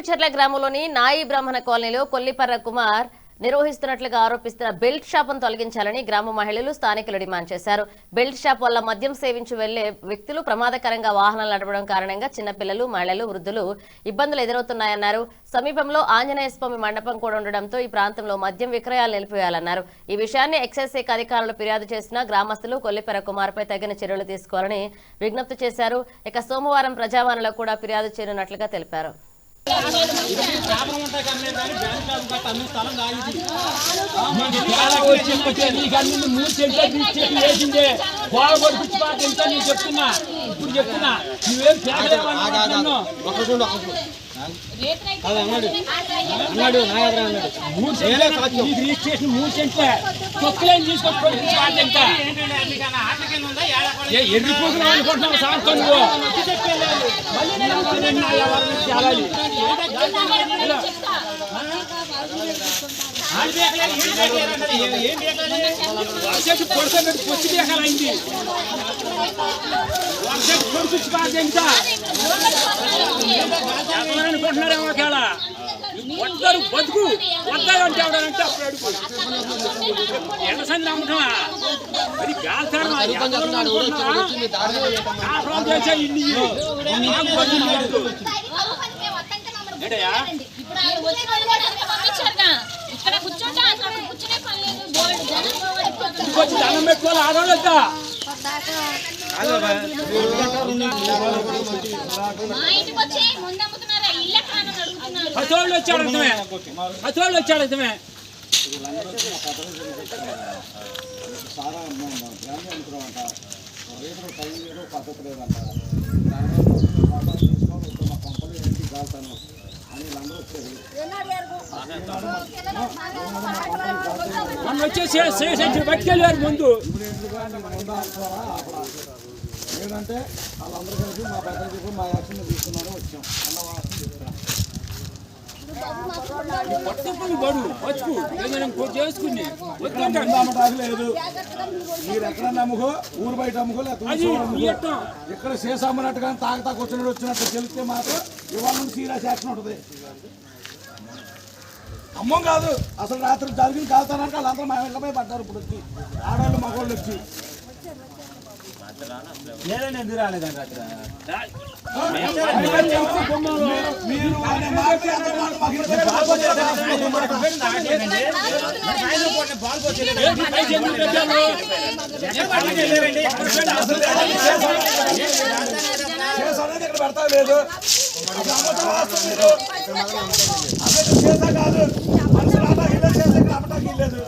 చెర్ల గ్రామంలోని నాయి బ్రాహ్మణ కాలనీలో కొల్లిపర్ర కుమార్ నిర్వహిస్తున్నట్లుగా ఆరోపిస్తున్న బెల్ట్ షాపును తొలగించాలని గ్రామ మహిళలు స్థానికులు డిమాండ్ చేశారు. బెల్ట్ షాప్ వల్ల మద్యం సేవించి వెళ్లే వ్యక్తులు ప్రమాదకరంగా వాహనాలు నడపడం కారణంగా చిన్నపిల్లలు, మహిళలు, వృద్ధులు ఇబ్బందులు ఎదురవుతున్నాయన్నారు. సమీపంలో ఆంజనేయ స్వామి మండపం కూడా ఉండడంతో ఈ ప్రాంతంలో మద్యం విక్రయాలు నిలిపివేయాలన్నారు. ఈ విషయాన్ని ఎక్సైజ్ శాఖ అధికారులు ఫిర్యాదు చేసిన గ్రామస్తులు కొల్లిపర్ర కుమార్పై తగిన చర్యలు తీసుకోవాలని విజ్ఞప్తి చేశారు. ఇక సోమవారం ప్రజావాణిలో కూడా ఫిర్యాదు చేయనున్నట్లుగా తెలిపారు. రిజిస్ట్రేషన్ 3 సెంట్లే తొక్కులేని తీసుకొచ్చి ఎర్రిపోతున్నా అనుకుంటున్నావు సాయంత్రం పొచ్చి దేకాలైంది పొడిచి బాగా అనుకుంటున్నారేమో కేళ వద్దరు బతుకు వద్దాలంటే ఎవడంటే అప్పుడు అడుగు ఎండసంది నమ్ముతున్నా మరి గాల్తాడు చేసే ఇల్లు దండం పెట్టుకోవాలి ఆడవాళ్ళ హతోళ్ళు వచ్చాడు అర్థమే హతోళ్ళు వచ్చాడు అర్థమే మనం వచ్చేసి పట్టుకెళ్ళారు ముందు ఏంటంటే వాళ్ళందరూ కలిసి మా పెద్దలు చెప్పి మా యాక్షన్ తీసుకున్నారని వచ్చాం లేదు. మీరు ఎక్కడ నమ్ముకో ఊరు బయట అమ్ముకో లేకపోతే ఇక్కడ చేసామన్నట్టు కానీ తాగతా వచ్చినట్టు తెలిస్తే మాత్రం ఇవాళ నుండి సీరియస్ యాక్షన్ ఉంటుంది. అమ్మం కాదు అసలు రాత్రి జరిగింది కాలుతానికి వాళ్ళందరూ మా ఇళ్ళపై పడ్డారు. ఇప్పుడు వచ్చి ఆడవాళ్ళు మగవాళ్ళు వచ్చి లేదండి ఎందుకు రాలేదండి రాత్రి మీరు ఇక్కడ పెడతా లేదు చేసా కాదు మనిషి రావడానికి చేసా రావడానికి లేదు.